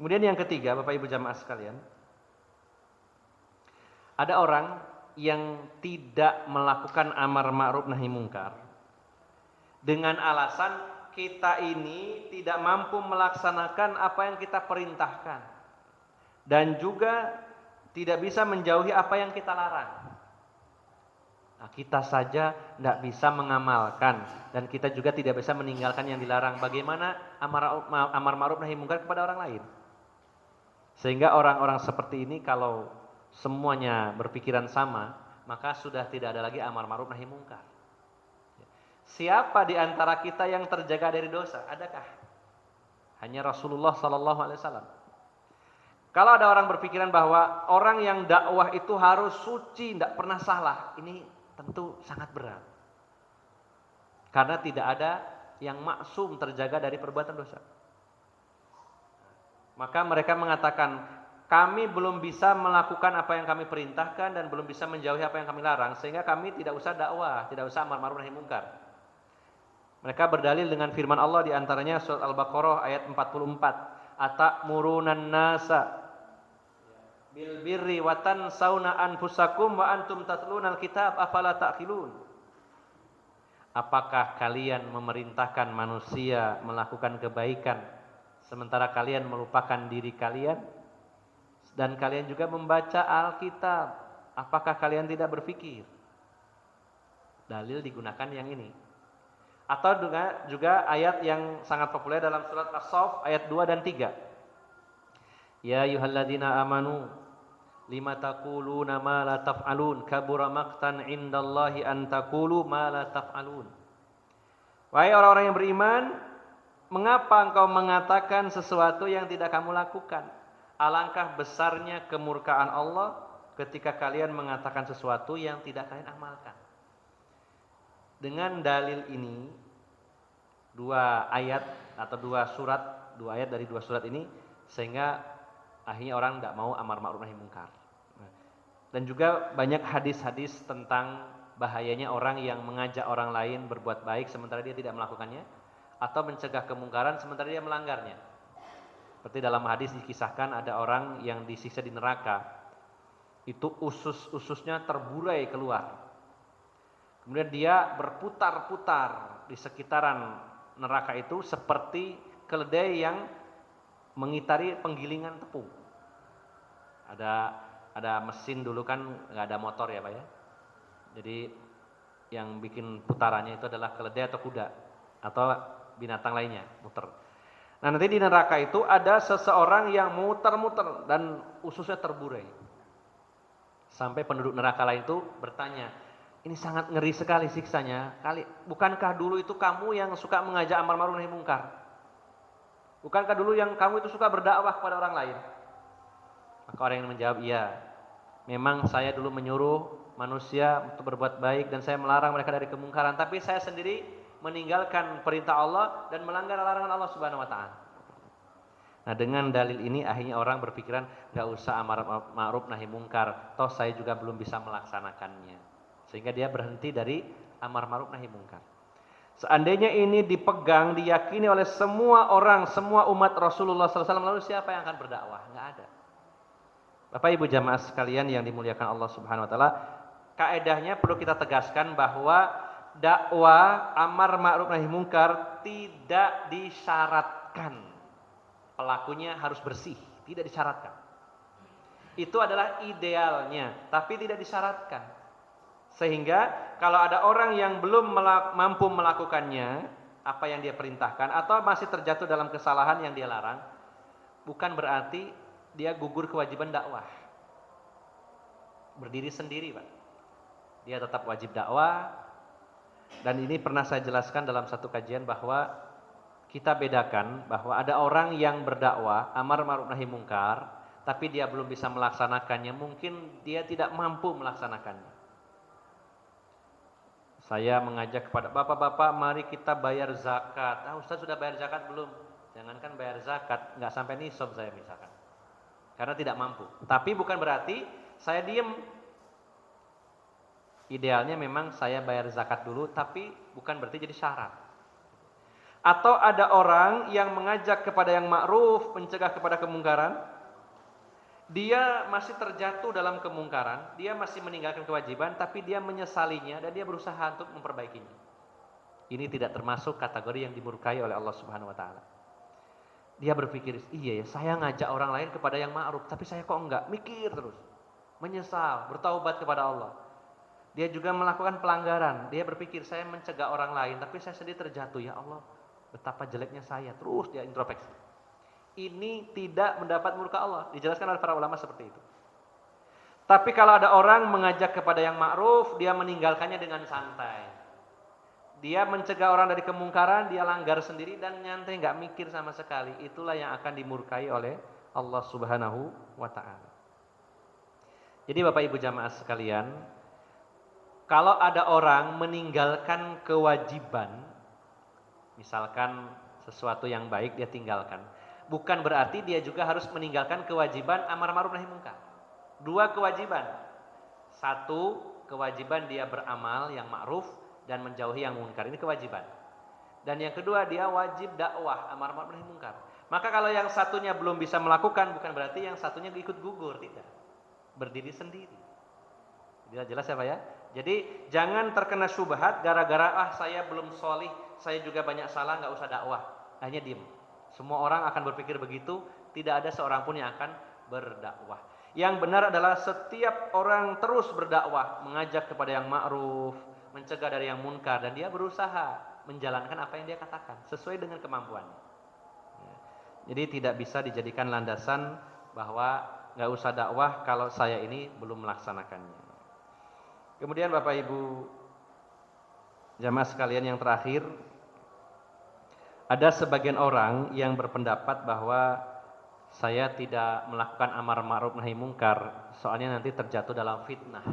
Kemudian yang ketiga, Bapak Ibu jamaah sekalian, ada orang yang tidak melakukan amar ma'ruf nahi mungkar dengan alasan kita ini tidak mampu melaksanakan apa yang kita perintahkan dan juga tidak bisa menjauhi apa yang kita larang. Nah, kita saja tidak bisa mengamalkan dan kita juga tidak bisa meninggalkan yang dilarang. Bagaimana amar ma'ruf nahi mungkar kepada orang lain? Sehingga orang-orang seperti ini kalau semuanya berpikiran sama, maka sudah tidak ada lagi amar ma'ruf nahi mungkar. Siapa di antara kita yang terjaga dari dosa? Adakah? Hanya Rasulullah sallallahu alaihi wasallam. Kalau ada orang berpikiran bahwa orang yang dakwah itu harus suci, tidak pernah salah, ini tentu sangat berat. Karena tidak ada yang maksum terjaga dari perbuatan dosa. Maka mereka mengatakan, kami belum bisa melakukan apa yang kami perintahkan dan belum bisa menjauhi apa yang kami larang, sehingga kami tidak usah dakwah, tidak usah amar ma'ruf nahi mungkar. Mereka berdalil dengan firman Allah di antaranya surat Al-Baqarah ayat 44, atamuruna nasa bil birri wa tansawna anfusakum wa antum tatlunal kitab afala ta'qilun. Apakah kalian memerintahkan manusia melakukan kebaikan sementara kalian melupakan diri kalian dan kalian juga membaca Alkitab? Apakah kalian tidak berpikir? Dalil digunakan yang ini. Atau juga ayat yang sangat populer dalam surat As-Saff ayat 2 dan 3. Ya ayyuhalladzina amanu lima taquluna ma la taf'alun kabura maqtan 'indallahi an taqulu ma la taf'alun. Wahai orang-orang yang beriman, mengapa engkau mengatakan sesuatu yang tidak kamu lakukan? Alangkah besarnya kemurkaan Allah ketika kalian mengatakan sesuatu yang tidak kalian amalkan. Dengan dalil ini, dua ayat dari dua surat ini, sehingga akhirnya orang tidak mau amar ma'ruf nahi mungkar. Dan juga banyak hadis-hadis tentang bahayanya orang yang mengajak orang lain berbuat baik sementara dia tidak melakukannya, atau mencegah kemungkaran sementara dia melanggarnya. Seperti dalam hadis dikisahkan ada orang yang disiksa di neraka, itu usus-ususnya terburai keluar. Kemudian dia berputar-putar di sekitaran neraka itu seperti keledai yang mengitari penggilingan tepung. Ada mesin dulu kan, nggak ada motor ya Pak ya. Jadi yang bikin putarannya itu adalah keledai atau kuda atau binatang lainnya muter. Nah nanti di neraka itu ada seseorang yang muter-muter dan ususnya terburai. Sampai penduduk neraka lain itu bertanya, ini sangat ngeri sekali siksanya. Bukankah dulu itu kamu yang suka mengajak amar ma'ruf nahi mungkar? Bukankah dulu yang kamu itu suka berdakwah kepada orang lain? Maka orang yang menjawab, iya. Memang saya dulu menyuruh manusia untuk berbuat baik dan saya melarang mereka dari kemungkaran. Tapi saya sendiri meninggalkan perintah Allah dan melanggar larangan Allah Subhanahu wa taala. Nah, dengan dalil ini akhirnya orang berpikiran enggak usah amar ma'ruf nahi mungkar, toh saya juga belum bisa melaksanakannya. Sehingga dia berhenti dari amar ma'ruf nahi mungkar. Seandainya ini dipegang, diyakini oleh semua orang, semua umat Rasulullah SAW, lalu siapa yang akan berdakwah? Enggak ada. Bapak Ibu jamaah sekalian yang dimuliakan Allah Subhanahu wa taala, kaedahnya perlu kita tegaskan bahwa dakwah amar ma'ruf nahi mungkar tidak disyaratkan pelakunya harus bersih, tidak disyaratkan. Itu adalah idealnya, tapi tidak disyaratkan. Sehingga kalau ada orang yang belum mampu melakukannya, apa yang dia perintahkan, atau masih terjatuh dalam kesalahan yang dia larang, bukan berarti dia gugur kewajiban dakwah. Berdiri sendiri Pak. dia tetap wajib dakwah. Dan ini pernah saya jelaskan dalam satu kajian bahwa kita bedakan bahwa ada orang yang berdakwah amar ma'ruf nahi mungkar, tapi dia belum bisa melaksanakannya, mungkin dia tidak mampu melaksanakannya. Saya mengajak kepada bapak-bapak, mari kita bayar zakat. Ustaz sudah bayar zakat belum? Jangankan bayar zakat, nggak sampai nisab saya misalkan, karena tidak mampu. Tapi bukan berarti saya diem. Idealnya memang saya bayar zakat dulu, tapi bukan berarti jadi syarat. Atau ada orang yang mengajak kepada yang ma'ruf, mencegah kepada kemungkaran, dia masih terjatuh dalam kemungkaran, dia masih meninggalkan kewajiban, tapi dia menyesalinya dan dia berusaha untuk memperbaikinya. Ini tidak termasuk kategori yang dimurkai oleh Allah Subhanahu wa taala. Dia berpikir, iya ya, saya ngajak orang lain kepada yang ma'ruf, tapi saya kok enggak, mikir terus, menyesal, bertaubat kepada Allah. Dia juga melakukan pelanggaran, dia berpikir saya mencegah orang lain, tapi saya sendiri terjatuh, ya Allah, betapa jeleknya saya, terus dia introspeksi. Ini tidak mendapat murka Allah, dijelaskan oleh para ulama seperti itu. Tapi kalau ada orang mengajak kepada yang ma'ruf, dia meninggalkannya dengan santai. Dia mencegah orang dari kemungkaran, dia langgar sendiri dan nyantai, nggak mikir sama sekali. Itulah yang akan dimurkai oleh Allah Subhanahu wa taala. Jadi Bapak Ibu jamaah sekalian, kalau ada orang meninggalkan kewajiban, misalkan sesuatu yang baik dia tinggalkan, bukan berarti dia juga harus meninggalkan kewajiban amar ma'ruf nahi munkar. Dua kewajiban. Satu, kewajiban dia beramal yang ma'ruf dan menjauhi yang munkar. Ini kewajiban. Dan yang kedua, dia wajib dakwah amar ma'ruf nahi munkar. Maka kalau yang satunya belum bisa melakukan, bukan berarti yang satunya ikut gugur, tidak. Berdiri sendiri. Jelas ya Pak ya? Jadi jangan terkena syubhat gara-gara saya belum sholih, saya juga banyak salah, nggak usah dakwah. Hanya diem. Semua orang akan berpikir begitu, tidak ada seorang pun yang akan berdakwah. Yang benar adalah setiap orang terus berdakwah, mengajak kepada yang ma'ruf, mencegah dari yang munkar, dan dia berusaha menjalankan apa yang dia katakan sesuai dengan kemampuannya. Jadi tidak bisa dijadikan landasan bahwa nggak usah dakwah kalau saya ini belum melaksanakannya. Kemudian Bapak Ibu jamaah sekalian, yang terakhir, ada sebagian orang yang berpendapat bahwa saya tidak melakukan amar ma'ruf nahi munkar soalnya nanti terjatuh dalam fitnah.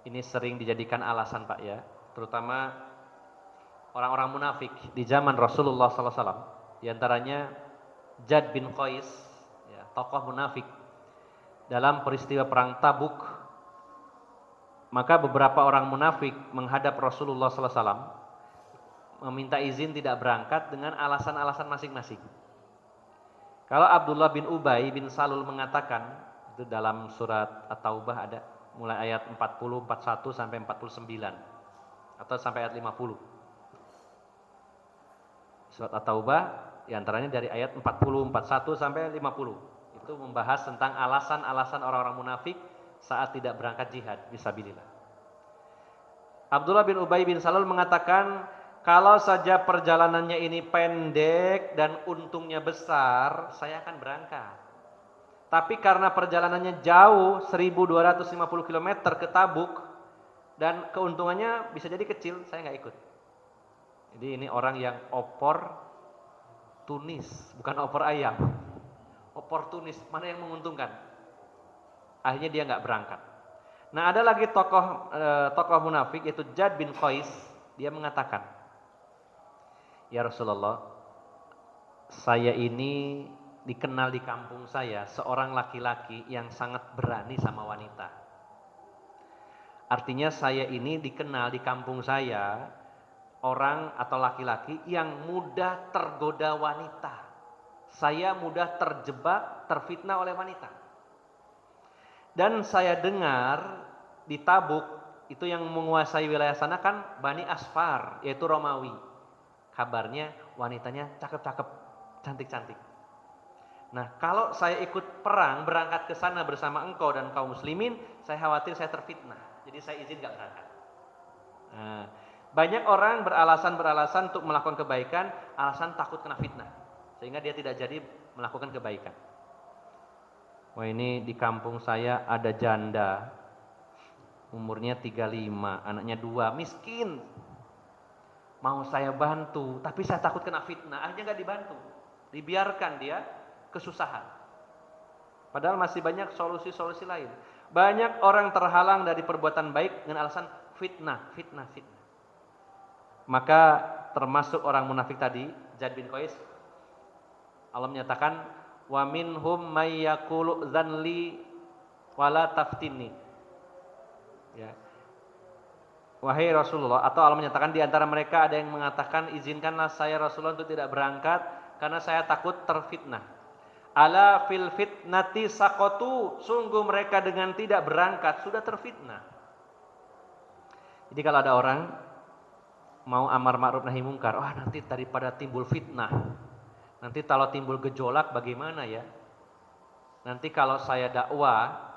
Ini sering dijadikan alasan Pak ya, terutama orang-orang munafik di zaman Rasulullah SAW. Di antaranya Jad bin Qais, ya, tokoh munafik dalam peristiwa perang Tabuk. Maka beberapa orang munafik menghadap Rasulullah SAW, meminta izin tidak berangkat dengan alasan-alasan masing-masing. Kalau Abdullah bin Ubay bin Salul mengatakan, itu dalam surat At-Taubah ada, mulai ayat 40, 41 sampai 49 atau sampai ayat 50. Surat At-Taubah diantaranya dari ayat 40, 41 sampai 50. Itu membahas tentang alasan-alasan orang-orang munafik saat tidak berangkat jihad fisabilillah. Abdullah bin Ubay bin Salul mengatakan, kalau saja perjalanannya ini pendek dan untungnya besar, saya akan berangkat. Tapi karena perjalanannya jauh, 1250 km ke Tabuk, dan keuntungannya bisa jadi kecil, saya nggak ikut. Jadi ini orang yang oportunis, bukan opor ayam. Oportunis, mana yang menguntungkan? Akhirnya dia nggak berangkat. Nah ada lagi tokoh munafik, yaitu Jad bin Qais. Dia mengatakan, ya Rasulullah, saya ini dikenal di kampung saya seorang laki-laki yang sangat berani sama wanita. Artinya saya ini dikenal di kampung saya orang atau laki-laki yang mudah tergoda wanita. Saya mudah terjebak, terfitnah oleh wanita. Dan saya dengar di Tabuk itu yang menguasai wilayah sana kan Bani Asfar, yaitu Romawi. Kabarnya wanitanya cakep-cakep, cantik-cantik. Nah kalau saya ikut perang, berangkat ke sana bersama engkau dan kaum muslimin, saya khawatir saya terfitnah. Jadi saya izin gak berangkat. Nah, banyak orang beralasan untuk melakukan kebaikan, alasan takut kena fitnah, sehingga dia tidak jadi melakukan kebaikan. Wah ini di kampung saya ada janda, umurnya 35, anaknya 2, miskin. Mau saya bantu, tapi saya takut kena fitnah, akhirnya nggak dibantu. Dibiarkan dia kesusahan. Padahal masih banyak solusi-solusi lain. Banyak orang terhalang dari perbuatan baik dengan alasan fitnah. Maka termasuk orang munafik tadi, Zaid bin Qais, Allah menyatakan, wa minhum may yaqulu dzanli wala taftini. Ya. Wahai Rasulullah, atau Allah menyatakan di antara mereka ada yang mengatakan, izinkanlah saya Rasulullah untuk tidak berangkat karena saya takut terfitnah. Ala fil fitnati saqatu, sungguh mereka dengan tidak berangkat sudah terfitnah. Jadi kalau ada orang mau amar ma'ruf nahi mungkar, nanti daripada timbul fitnah, nanti kalau timbul gejolak bagaimana ya? Nanti kalau saya dakwah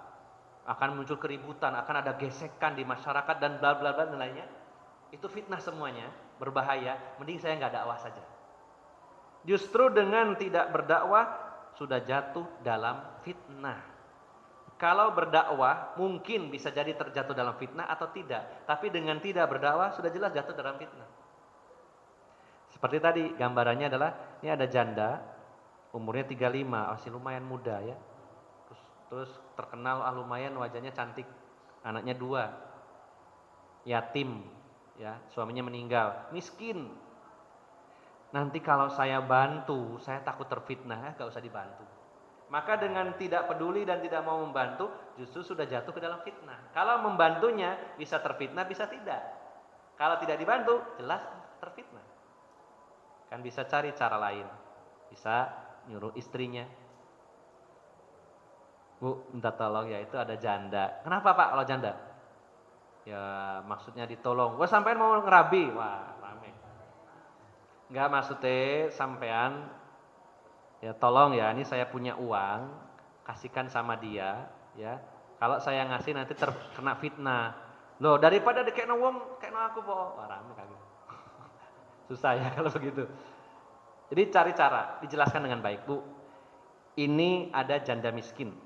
akan muncul keributan, akan ada gesekan di masyarakat dan bla bla bla dan lainnya. Itu fitnah semuanya, berbahaya. Mending saya nggak dakwah saja. Justru dengan tidak berdakwah sudah jatuh dalam fitnah. Kalau berdakwah mungkin bisa jadi terjatuh dalam fitnah atau tidak. Tapi dengan tidak berdakwah sudah jelas jatuh dalam fitnah. Seperti tadi gambarannya adalah, ini ada janda umurnya 35, masih lumayan muda ya. Terus terkenal lumayan, wajahnya cantik, anaknya 2, yatim, ya, suaminya meninggal, miskin. Nanti kalau saya bantu, saya takut terfitnah, gak usah dibantu. Maka dengan tidak peduli dan tidak mau membantu, justru sudah jatuh ke dalam fitnah. Kalau membantunya bisa terfitnah, bisa tidak. Kalau tidak dibantu, jelas terfitnah. Kan bisa cari cara lain, bisa nyuruh istrinya, Bu, minta tolong ya, itu ada janda. Kenapa Pak kalau janda? Ya maksudnya ditolong. Gua sampean mau ngerabi, wah rame. Enggak, maksudnya sampean ya tolong ya, ini saya punya uang, kasihkan sama dia ya. Kalau saya ngasih nanti terkena fitnah. Loh, daripada dikekno wong, kekno aku po. Wah rame kaget. Susah ya kalau begitu. Jadi cari cara, dijelaskan dengan baik, Bu. Ini ada janda miskin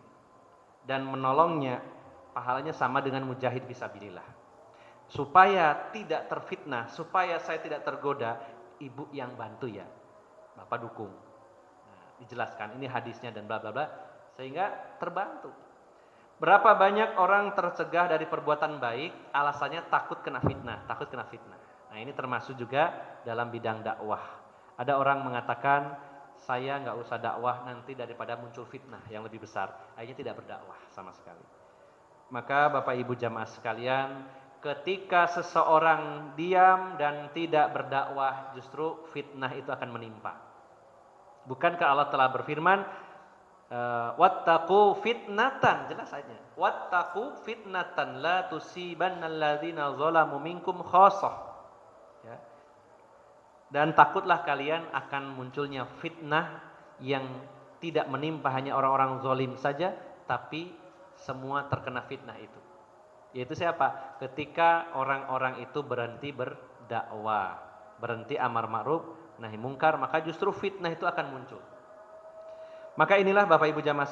dan menolongnya pahalanya sama dengan mujahid fisabilillah. Supaya tidak terfitnah, supaya saya tidak tergoda, ibu yang bantu ya, bapak dukung. Nah, dijelaskan ini hadisnya dan bla bla bla, sehingga terbantu. Berapa banyak orang tercegah dari perbuatan baik alasannya takut kena fitnah, takut kena fitnah. Nah ini termasuk juga dalam bidang dakwah. Ada orang mengatakan, saya nggak usah dakwah nanti daripada muncul fitnah yang lebih besar. Akhirnya tidak berdakwah sama sekali. Maka Bapak Ibu jamaah sekalian, ketika seseorang diam dan tidak berdakwah, justru fitnah itu akan menimpa. Bukankah Allah telah berfirman, wattaqu fitnatan, jelas saja. Wattaqu fitnatan la tusibannal ladzina zalamu minkum khassah. Ya. Dan takutlah kalian akan munculnya fitnah yang tidak menimpa hanya orang-orang zalim saja, tapi semua terkena fitnah itu. Yaitu siapa? Ketika orang-orang itu berhenti berdakwah, berhenti amar ma'ruf nahi mungkar, maka justru fitnah itu akan muncul. Maka inilah Bapak Ibu jamaah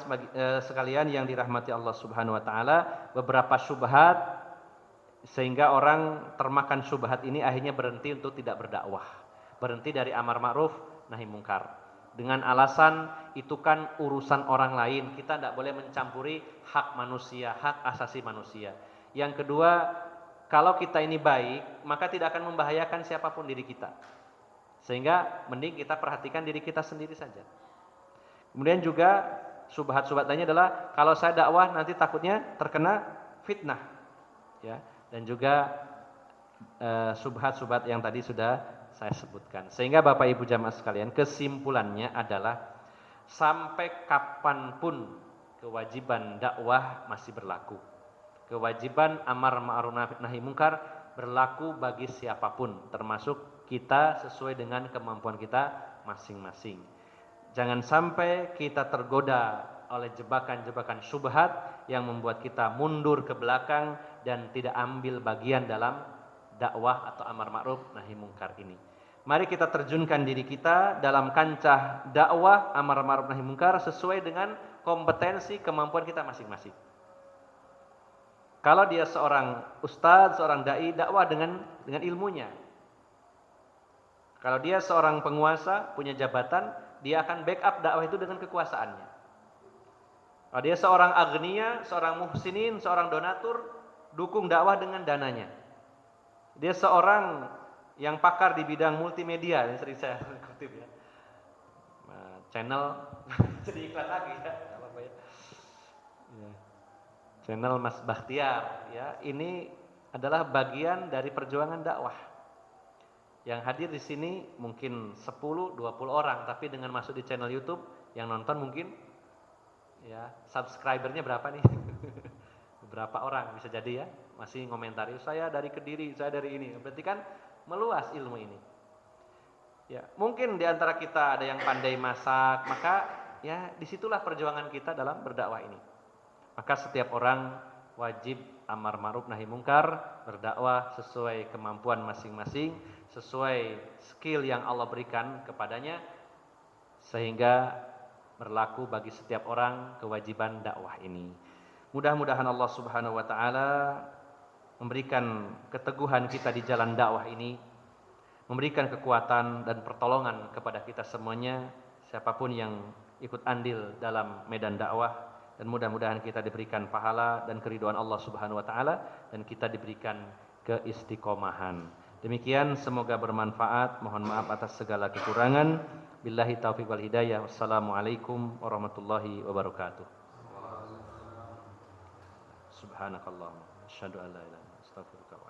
sekalian yang dirahmati Allah Subhanahu wa taala, beberapa syubhat sehingga orang termakan syubhat ini akhirnya berhenti untuk tidak berdakwah. Berhenti dari amar ma'ruf nahi mungkar. Dengan alasan itu kan urusan orang lain, kita tidak boleh mencampuri hak manusia, hak asasi manusia. Yang kedua, kalau kita ini baik, maka tidak akan membahayakan siapapun diri kita. Sehingga mending kita perhatikan diri kita sendiri saja. Kemudian juga syubhat-syubhat lainnya adalah kalau saya dakwah nanti takutnya terkena fitnah. Ya, dan juga syubhat-syubhat yang tadi sudah saya sebutkan. Sehingga Bapak Ibu jamaah sekalian, kesimpulannya adalah sampai kapanpun kewajiban dakwah masih berlaku. Kewajiban amar ma'ruf nahi mungkar berlaku bagi siapapun, termasuk kita sesuai dengan kemampuan kita masing-masing. Jangan sampai kita tergoda oleh jebakan-jebakan syubhat yang membuat kita mundur ke belakang dan tidak ambil bagian dalam dakwah atau amar ma'ruf nahi mungkar ini. Mari kita terjunkan diri kita dalam kancah dakwah amar ma'ruf nahi mungkar sesuai dengan kompetensi kemampuan kita masing-masing. Kalau dia seorang ustadz, seorang dai, dakwah dengan ilmunya. Kalau dia seorang penguasa, punya jabatan, dia akan backup dakwah itu dengan kekuasaannya. Kalau dia seorang agniya, seorang muhsinin, seorang donatur, dukung dakwah dengan dananya. Dia seorang yang pakar di bidang multimedia, yang sering saya kutip ya. Channel, jadi iklan lagi ya, apa ya. Ya. Channel Mas Bakhtiar, ya. Ini adalah bagian dari perjuangan dakwah. Yang hadir di sini mungkin 10-20 orang, tapi dengan masuk di channel YouTube yang nonton mungkin ya subscribernya berapa nih? Beberapa orang bisa jadi ya, masih ngomentari saya dari Kediri, saya dari ini. Berarti kan meluas ilmu ini. Ya, mungkin di antara kita ada yang pandai masak, maka ya disitulah perjuangan kita dalam berdakwah ini. Maka setiap orang wajib amar ma'ruf nahi mungkar, berdakwah sesuai kemampuan masing-masing, sesuai skill yang Allah berikan kepadanya, sehingga berlaku bagi setiap orang kewajiban dakwah ini. Mudah-mudahan Allah Subhanahu wa taala memberikan keteguhan kita di jalan dakwah ini, memberikan kekuatan dan pertolongan kepada kita semuanya, siapapun yang ikut andil dalam medan dakwah. Dan mudah-mudahan kita diberikan pahala dan keridhaan Allah Subhanahu wa taala, dan kita diberikan keistiqomahan. Demikian, semoga bermanfaat. Mohon maaf atas segala kekurangan. Billahi taufiq wal hidayah. Wassalamualaikum warahmatullahi wabarakatuh. Subhanakallahumma asyhadu an la ilaha illa anta astaghfiruka wa